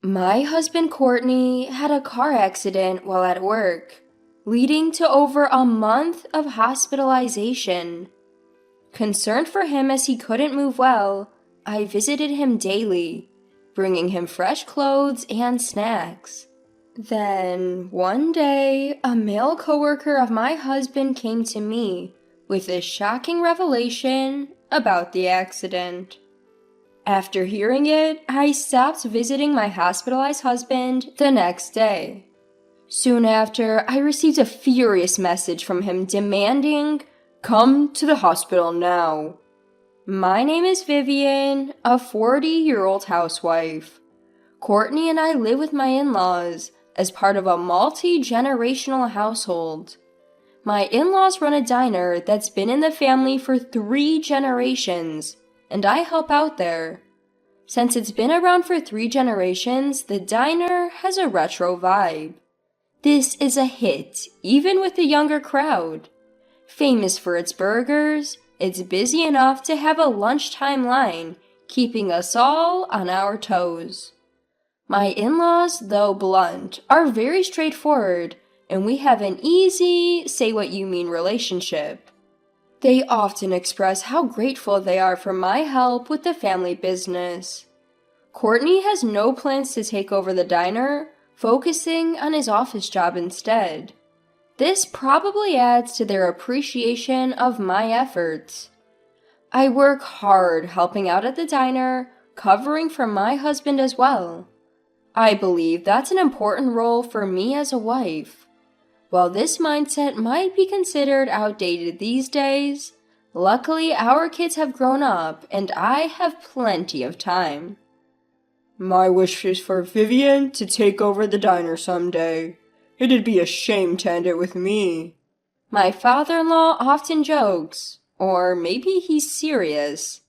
My husband Courtney had a car accident while at work, leading to over a month of hospitalization. Concerned for him as he couldn't move well, I visited him daily, bringing him fresh clothes and snacks. Then, one day, a male coworker of my husband came to me with a shocking revelation about the accident. After hearing it, I stopped visiting my hospitalized husband the next day. Soon after, I received a furious message from him demanding, "Come to the hospital now." My name is Vivian, a 40-year-old housewife. Courtney and I live with my in-laws as part of a multi-generational household. My in-laws run a diner that's been in the family for 3 generations, and I help out there. Since it's been around for 3 generations, the diner has a retro vibe. This is a hit, even with the younger crowd. Famous for its burgers, it's busy enough to have a lunchtime line, keeping us all on our toes. My in-laws, though blunt, are very straightforward, and we have an easy, say-what-you-mean relationship. They often express how grateful they are for my help with the family business. Courtney has no plans to take over the diner, focusing on his office job instead. This probably adds to their appreciation of my efforts. I work hard helping out at the diner, covering for my husband as well. I believe that's an important role for me as a wife. While this mindset might be considered outdated these days, luckily our kids have grown up and I have plenty of time. My wish is for Vivian to take over the diner someday. It'd be a shame to end it with me. My father-in-law often jokes, or maybe he's serious.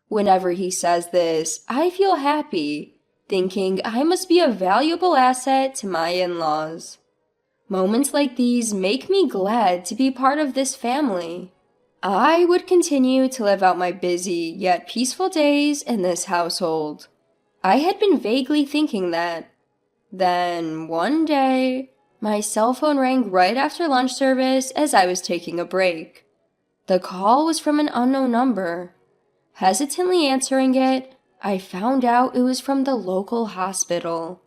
Whenever he says this, I feel happy, thinking I must be a valuable asset to my in-laws. Moments like these make me glad to be part of this family. I would continue to live out my busy yet peaceful days in this household. I had been vaguely thinking that. Then, one day, my cell phone rang right after lunch service as I was taking a break. The call was from an unknown number. Hesitantly answering it, I found out it was from the local hospital.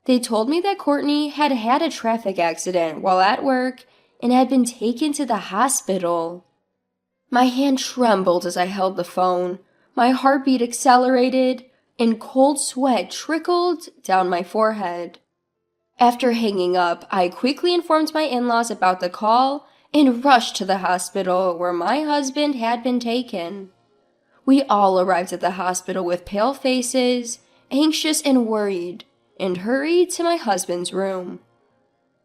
They told me that Courtney had had a traffic accident while at work and had been taken to the hospital. My hand trembled as I held the phone, my heartbeat accelerated, and cold sweat trickled down my forehead. After hanging up, I quickly informed my in-laws about the call and rushed to the hospital where my husband had been taken. We all arrived at the hospital with pale faces, anxious and worried, and hurried to my husband's room.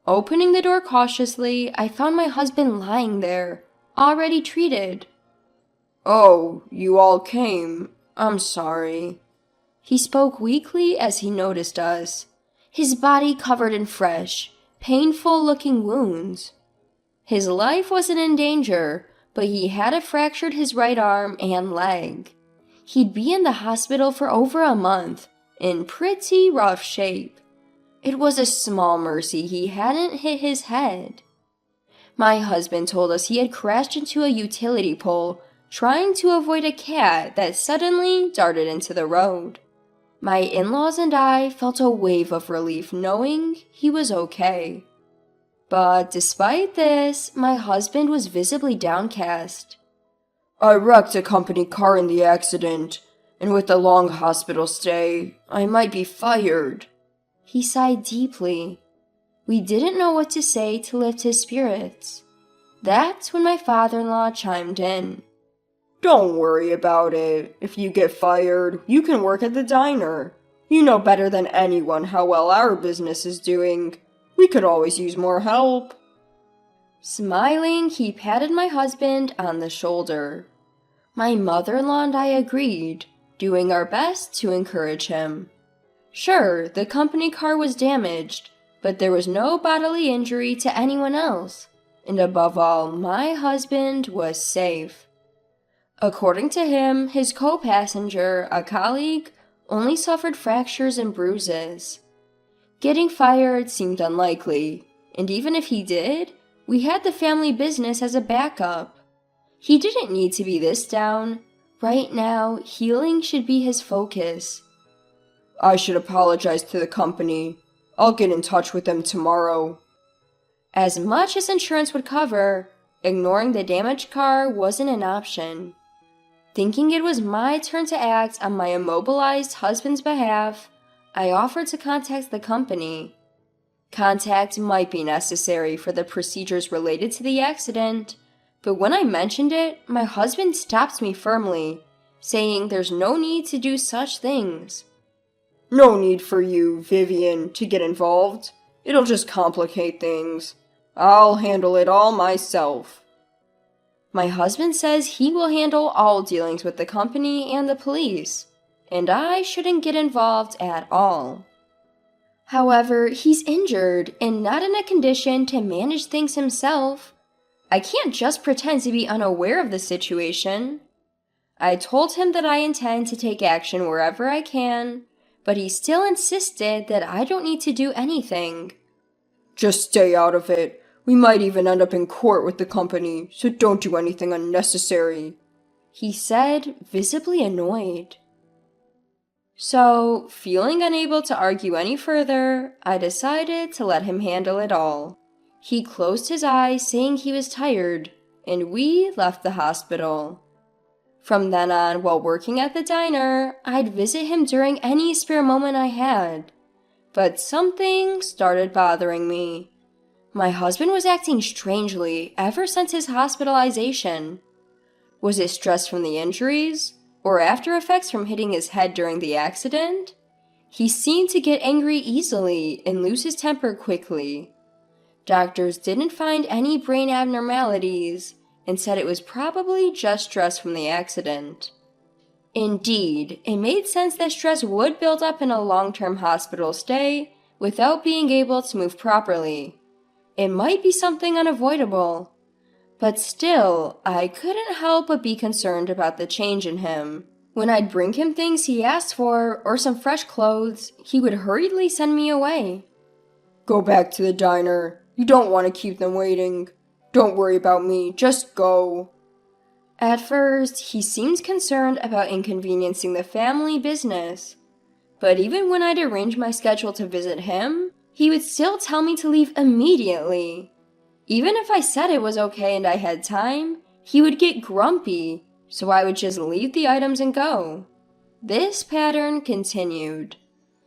Opening the door cautiously, I found my husband lying there, already treated. "Oh, you all came. I'm sorry." He spoke weakly as he noticed us, his body covered in fresh, painful-looking wounds. His life wasn't in danger, but he had fractured his right arm and leg. He'd be in the hospital for over a month, in pretty rough shape. It was a small mercy he hadn't hit his head. My husband told us he had crashed into a utility pole, trying to avoid a cat that suddenly darted into the road. My in-laws and I felt a wave of relief knowing he was okay. But despite this, my husband was visibly downcast. "I wrecked a company car in the accident, and with the long hospital stay, I might be fired." He sighed deeply. We didn't know what to say to lift his spirits. That's when my father-in-law chimed in. "Don't worry about it. If you get fired, you can work at the diner. You know better than anyone how well our business is doing. We could always use more help." Smiling, he patted my husband on the shoulder. My mother-in-law and I agreed, doing our best to encourage him. Sure, the company car was damaged, but there was no bodily injury to anyone else, and above all, my husband was safe. According to him, his co-passenger, a colleague, only suffered fractures and bruises. Getting fired seemed unlikely, and even if he did, we had the family business as a backup. He didn't need to be this down. Right now, healing should be his focus. I should apologize to the company. I'll get in touch with them tomorrow. As much as insurance would cover, ignoring the damaged car wasn't an option. Thinking it was my turn to act on my immobilized husband's behalf, I offered to contact the company. Contact might be necessary for the procedures related to the accident, but when I mentioned it, my husband stopped me firmly, saying there's no need to do such things. No need for you, Vivian, to get involved. It'll just complicate things. I'll handle it all myself. My husband says he will handle all dealings with the company and the police, and I shouldn't get involved at all. However, he's injured and not in a condition to manage things himself. I can't just pretend to be unaware of the situation. I told him that I intend to take action wherever I can, but he still insisted that I don't need to do anything. Just stay out of it. We might even end up in court with the company, so don't do anything unnecessary, he said, visibly annoyed. So, feeling unable to argue any further, I decided to let him handle it all. He closed his eyes, saying he was tired, and we left the hospital. From then on, while working at the diner, I'd visit him during any spare moment I had. But something started bothering me. My husband was acting strangely ever since his hospitalization. Was it stress from the injuries, or after effects from hitting his head during the accident? He seemed to get angry easily and lose his temper quickly. Doctors didn't find any brain abnormalities and said it was probably just stress from the accident. Indeed, it made sense that stress would build up in a long-term hospital stay without being able to move properly. It might be something unavoidable. But still, I couldn't help but be concerned about the change in him. When I'd bring him things he asked for or some fresh clothes, he would hurriedly send me away. Go back to the diner. You don't want to keep them waiting. Don't worry about me. Just go. At first, he seemed concerned about inconveniencing the family business. But even when I'd arrange my schedule to visit him, he would still tell me to leave immediately. Even if I said it was okay and I had time, he would get grumpy, so I would just leave the items and go. This pattern continued.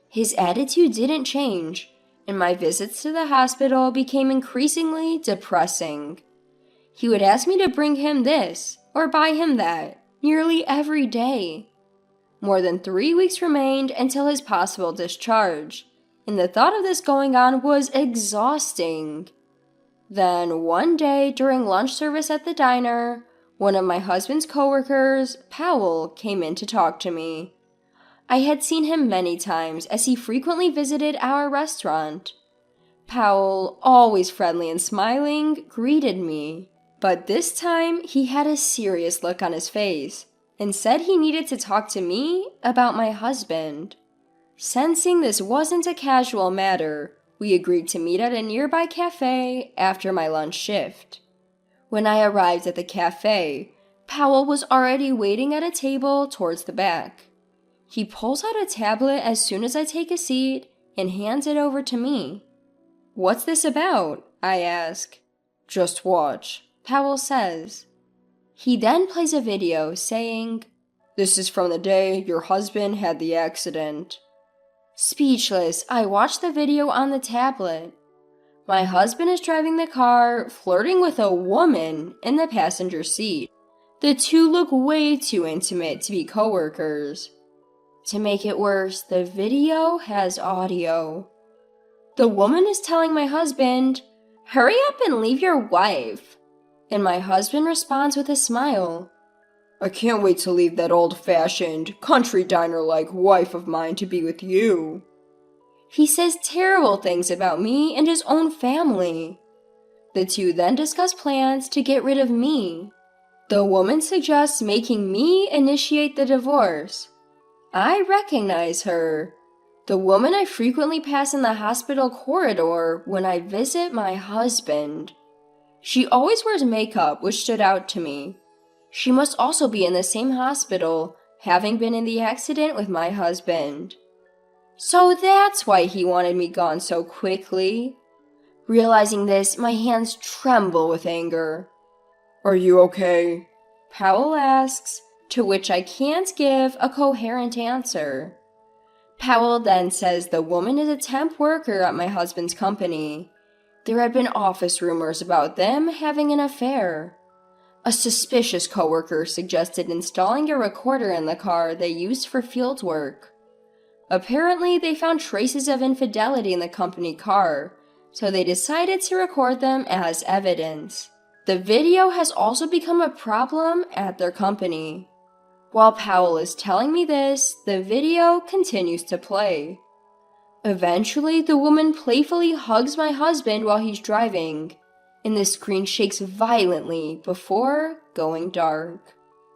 His attitude didn't change, and my visits to the hospital became increasingly depressing. He would ask me to bring him this or buy him that nearly every day. More than 3 weeks remained until his possible discharge, and the thought of this going on was exhausting. Then one day during lunch service at the diner, one of my husband's coworkers, Powell, came in to talk to me. I had seen him many times as he frequently visited our restaurant. Powell, always friendly and smiling, greeted me, but this time he had a serious look on his face and said he needed to talk to me about my husband. Sensing this wasn't a casual matter, we agreed to meet at a nearby cafe after my lunch shift. When I arrived at the cafe, Powell was already waiting at a table towards the back. He pulls out a tablet as soon as I take a seat and hands it over to me. "What's this about?" I ask. Just watch, Powell says. He then plays a video saying, "This is from the day your husband had the accident." Speechless, I watch the video on the tablet. My husband is driving the car, flirting with a woman in the passenger seat. The two look way too intimate to be coworkers. To make it worse, the video has audio. The woman is telling my husband, "Hurry up and leave your wife." And my husband responds with a smile. "I can't wait to leave that old-fashioned, country diner-like wife of mine to be with you." He says terrible things about me and his own family. The two then discuss plans to get rid of me. The woman suggests making me initiate the divorce. I recognize her. The woman I frequently pass in the hospital corridor when I visit my husband. She always wears makeup, which stood out to me. She must also be in the same hospital, having been in the accident with my husband. So that's why he wanted me gone so quickly. Realizing this, my hands tremble with anger. Are you okay? Powell asks, to which I can't give a coherent answer. Powell then says the woman is a temp worker at my husband's company. There had been office rumors about them having an affair. A suspicious coworker suggested installing a recorder in the car they used for field work. Apparently, they found traces of infidelity in the company car, so they decided to record them as evidence. The video has also become a problem at their company. While Powell is telling me this, the video continues to play. Eventually, the woman playfully hugs my husband while he's driving, and the screen shakes violently before going dark.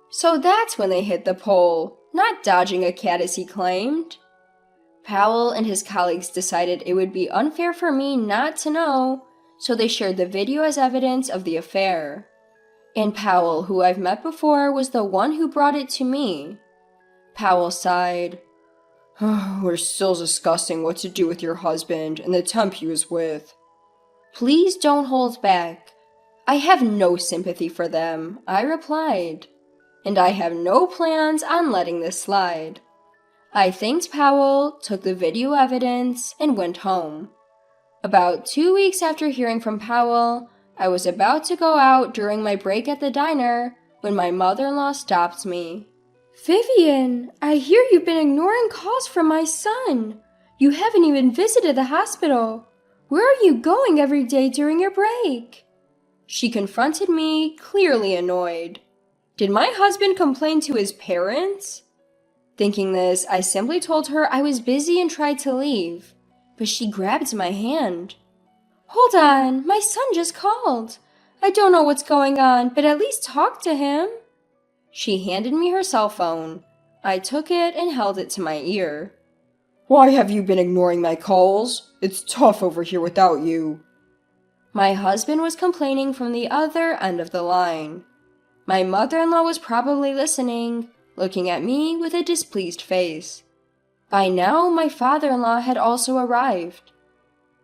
So that's when they hit the pole, not dodging a cat as he claimed. Powell and his colleagues decided it would be unfair for me not to know, so they shared the video as evidence of the affair. And Powell, who I've met before, was the one who brought it to me. Powell sighed. We're still discussing what to do with your husband and the temp he was with. Please don't hold back. I have no sympathy for them, I replied. And I have no plans on letting this slide. I thanked Powell, took the video evidence, and went home. About 2 weeks after hearing from Powell, I was about to go out during my break at the diner when my mother-in-law stopped me. Vivian, I hear you've been ignoring calls from my son. You haven't even visited the hospital. Where are you going every day during your break? She confronted me, clearly annoyed. Did my husband complain to his parents? Thinking this, I simply told her I was busy and tried to leave, but she grabbed my hand. Hold on, my son just called. I don't know what's going on, but at least talk to him. She handed me her cell phone. I took it and held it to my ear. Why have you been ignoring my calls? It's tough over here without you. My husband was complaining from the other end of the line. My mother-in-law was probably listening, looking at me with a displeased face. By now, my father-in-law had also arrived.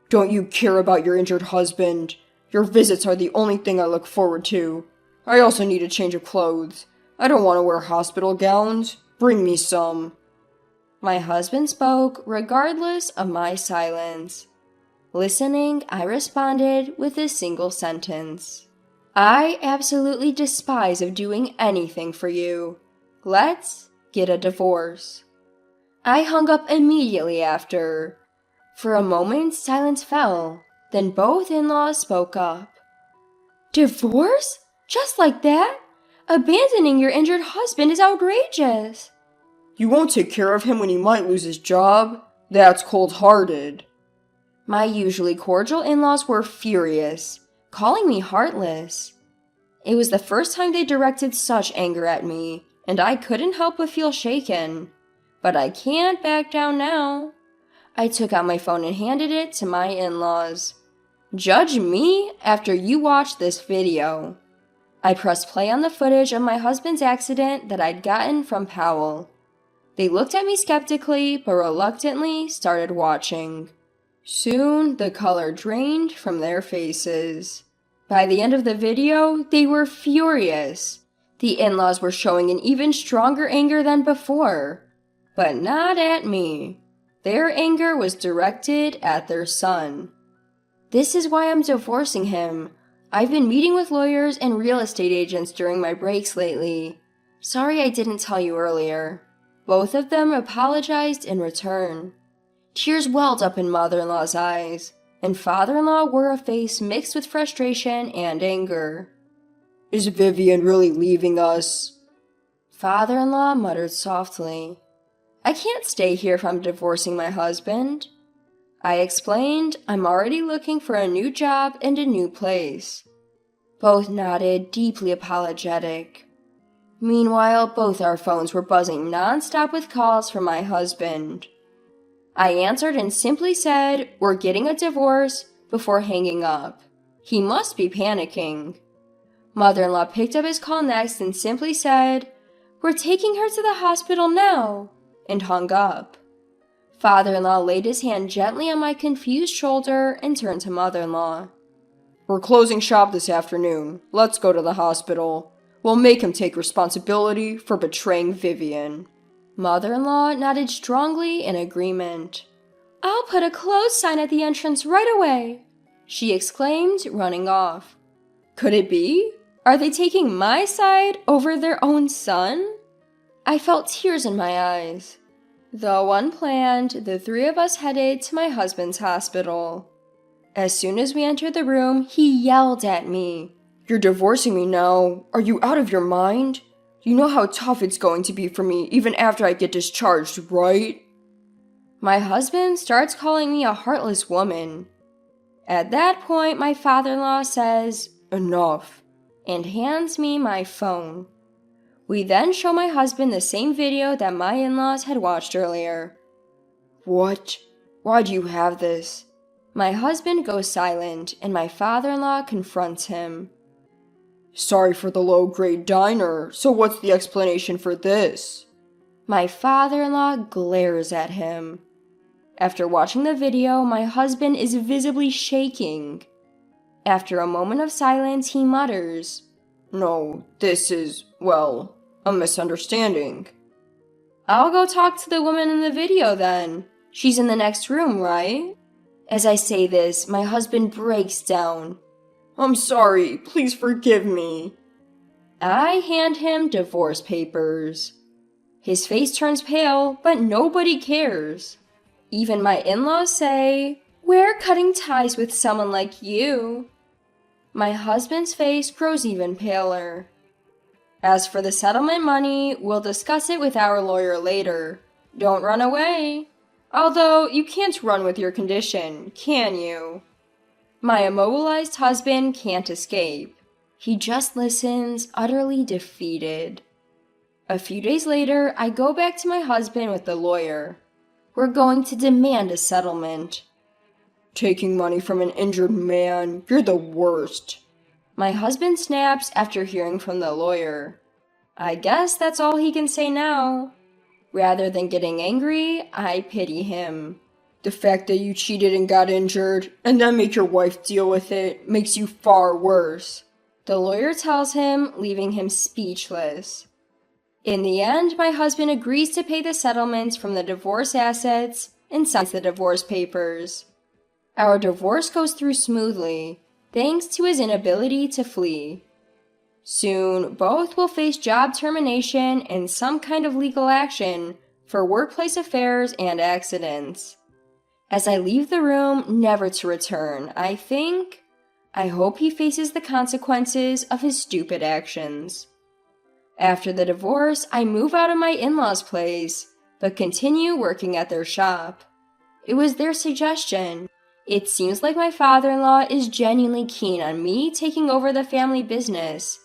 Don't you care about your injured husband? Your visits are the only thing I look forward to. I also need a change of clothes. I don't want to wear hospital gowns. Bring me some. My husband spoke regardless of my silence. Listening, I responded with a single sentence. I absolutely despise of doing anything for you. Let's get a divorce. I hung up immediately after. For a moment, silence fell. Then both in-laws spoke up. Divorce? Just like that? Abandoning your injured husband is outrageous. You won't take care of him when he might lose his job? That's cold-hearted. My usually cordial in-laws were furious, calling me heartless. It was the first time they directed such anger at me, and I couldn't help but feel shaken. But I can't back down now. I took out my phone and handed it to my in-laws. Judge me after you watch this video. I pressed play on the footage of my husband's accident that I'd gotten from Powell. They looked at me skeptically, but reluctantly started watching. Soon, the color drained from their faces. By the end of the video, they were furious. The in-laws were showing an even stronger anger than before. But not at me. Their anger was directed at their son. This is why I'm divorcing him. I've been meeting with lawyers and real estate agents during my breaks lately. Sorry I didn't tell you earlier. Both of them apologized in return. Tears welled up in mother-in-law's eyes, and father-in-law wore a face mixed with frustration and anger. Is Vivian really leaving us? Father-in-law muttered softly. I can't stay here if I'm divorcing my husband. I explained I'm already looking for a new job and a new place. Both nodded, deeply apologetic. Meanwhile, both our phones were buzzing nonstop with calls from my husband. I answered and simply said, "We're getting a divorce," before hanging up. He must be panicking. Mother-in-law picked up his call next and simply said, "We're taking her to the hospital now," and hung up. Father-in-law laid his hand gently on my confused shoulder and turned to mother-in-law. "We're closing shop this afternoon. Let's go to the hospital. We'll make him take responsibility for betraying Vivian." Mother-in-law nodded strongly in agreement. "I'll put a close sign at the entrance right away," she exclaimed, running off. Could it be? Are they taking my side over their own son? I felt tears in my eyes. Though unplanned, the three of us headed to my husband's hospital. As soon as we entered the room, he yelled at me. "You're divorcing me now. Are you out of your mind? You know how tough it's going to be for me even after I get discharged, right?" My husband starts calling me a heartless woman. At that point, my father-in-law says, "Enough," and hands me my phone. We then show my husband the same video that my in-laws had watched earlier. "What? Why do you have this?" My husband goes silent, and my father-in-law confronts him. "Sorry for the low-grade diner, so what's the explanation for this?" My father-in-law glares at him. After watching the video, my husband is visibly shaking. After a moment of silence, he mutters, "No, this is, well, a misunderstanding." "I'll go talk to the woman in the video then. She's in the next room, right?" As I say this, my husband breaks down. "I'm sorry, please forgive me." I hand him divorce papers. His face turns pale, but nobody cares. Even my in-laws say, "We're cutting ties with someone like you." My husband's face grows even paler. "As for the settlement money, we'll discuss it with our lawyer later. Don't run away. Although, you can't run with your condition, can you?" My immobilized husband can't escape. He just listens, utterly defeated. A few days later, I go back to my husband with the lawyer. We're going to demand a settlement. "Taking money from an injured man, you're the worst." My husband snaps after hearing from the lawyer. I guess that's all he can say now. Rather than getting angry, I pity him. "The fact that you cheated and got injured, and then make your wife deal with it, makes you far worse," the lawyer tells him, leaving him speechless. In the end, my husband agrees to pay the settlements from the divorce assets and signs the divorce papers. Our divorce goes through smoothly, thanks to his inability to flee. Soon, both will face job termination and some kind of legal action for workplace affairs and accidents. As I leave the room, never to return, I hope he faces the consequences of his stupid actions. After the divorce, I move out of my in-laws' place, but continue working at their shop. It was their suggestion. It seems like my father-in-law is genuinely keen on me taking over the family business,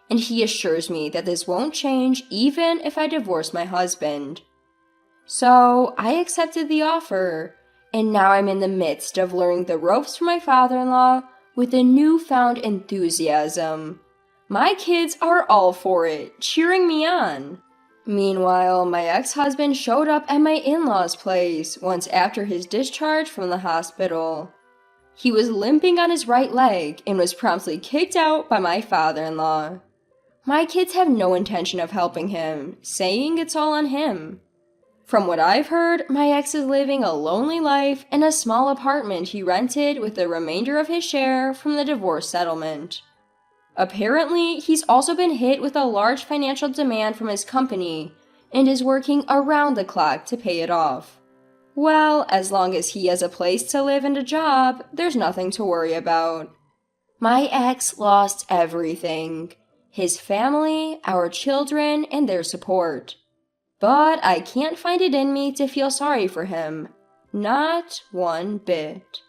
and he assures me that this won't change even if I divorce my husband. So, I accepted the offer, and now I'm in the midst of learning the ropes from my father-in-law with a newfound enthusiasm. My kids are all for it, cheering me on. Meanwhile, my ex-husband showed up at my in-laws' place once after his discharge from the hospital. He was limping on his right leg and was promptly kicked out by my father-in-law. My kids have no intention of helping him, saying it's all on him. From what I've heard, my ex is living a lonely life in a small apartment he rented with the remainder of his share from the divorce settlement. Apparently, he's also been hit with a large financial demand from his company and is working around the clock to pay it off. Well, as long as he has a place to live and a job, there's nothing to worry about. My ex lost everything: his family, our children, and their support. But I can't find it in me to feel sorry for him. Not one bit.